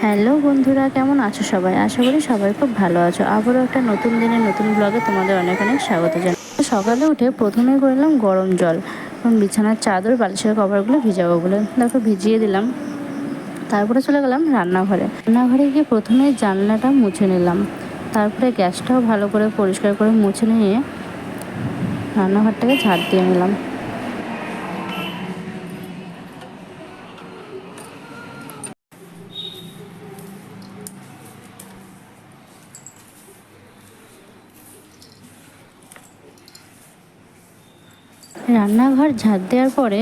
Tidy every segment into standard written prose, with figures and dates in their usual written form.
Hello বন্ধুরা, কেমন আছো সবাই? আশা করি সবাই খুব ভালো আছো। আবারও একটা নতুন দিনের নতুন ব্লগে তোমাদের অনেক অনেক স্বাগত জানাই। সকালে উঠে প্রথমেই করলাম গরম জল এবং বিছানার চাদর বালিশের কভারগুলো ভিজাবো বলে দেখো ভিজিয়ে দিলাম। তারপরে চলে গেলাম রান্নাঘরে গিয়ে প্রথমে জানলাটা মুছে নিলাম। তারপরে গ্যাসটাও ভালো করে পরিষ্কার করে মুছে নিয়ে রান্নাঘরটাকে ঝাড় দিয়ে নিলাম। রান্নাঘর ঝাড় দেওয়ার পরে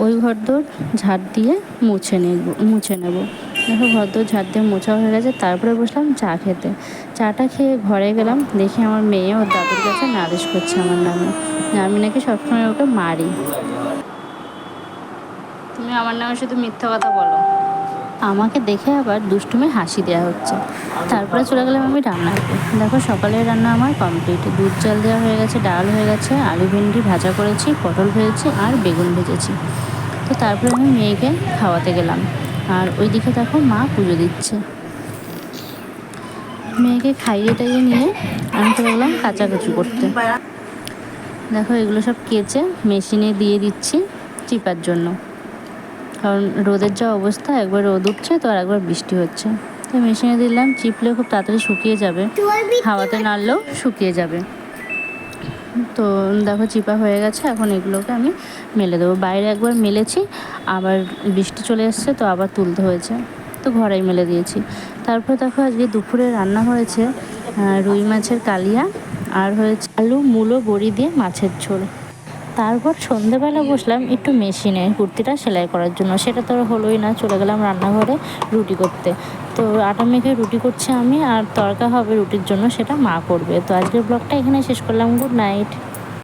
ওই ঘরদোর ঝাড় দিয়ে মুছে নেব। দেখো ঘরদোর ঝাড় দিয়ে মোছা হয়ে গেছে। তারপরে বসলাম চা খেতে। চাটা খেয়ে ঘরে গেলাম, দেখি আমার মেয়ে ওর দাদুর কাছে নালিশ করছে আমার নামে। আমি নাকি সবসময় ওকে মারি। তুমি আমার নামে শুধু মিথ্যা কথা বলো। আমাকে দেখে আবার দুষ্টুমে হাসি দেওয়া হচ্ছে। তারপরে চলে গেলাম আমি রান্নাঘরে। দেখো সকালের রান্না আমার কমপ্লিট। দুধ চাল দেওয়া হয়ে গেছে, ডাল হয়ে গেছে, আলু ভেন্ডি ভাজা করেছি, পটল ভেজেছি আর বেগুন ভেজেছি। তো তারপরে আমি মেয়েকে খাওয়াতে গেলাম। আর ওইদিকে দেখো মা পুজো দিচ্ছে। মেয়েকে খাইয়ে টাইয়ে নিয়ে আমি চলে গেলাম কাচাকুচি করতে। দেখো এগুলো সব কেচে মেশিনে দিয়ে দিচ্ছি চিপার জন্য, কারণ রোদের যা অবস্থা, একবার রোদ উঠছে তো আর একবার বৃষ্টি হচ্ছে। তো মেশিনে দিলাম, চিপলে খুব তাড়াতাড়ি শুকিয়ে যাবে, হাওয়াতে নাড়লেও শুকিয়ে যাবে। তো দেখো চিপা হয়ে গেছে, এখন এগুলোকে আমি মেলে দেবো। বাইরে একবার মেলেছি, আবার বৃষ্টি চলে এসছে তো আবার তুলতে হয়েছে, তো ঘরেই মেলে দিয়েছি। তারপর দেখো আজকে দুপুরে রান্না হয়েছে রুই মাছের কালিয়া, আর হয়েছে আলু মূলো বড়ি দিয়ে মাছের ঝোল। তারপর সন্ধেবেলা বসলাম একটু মেশিনে কুর্তিটা সেলাই করার জন্য, সেটা তো হলোই না। চলে গেলাম রান্নাঘরে রুটি করতে। তো আটা মেখে রুটি করছি আমি, আর তড়কা হবে রুটির জন্য, সেটা মা করবে। তো আজকের ব্লগটা এখানে শেষ করলাম। Good night.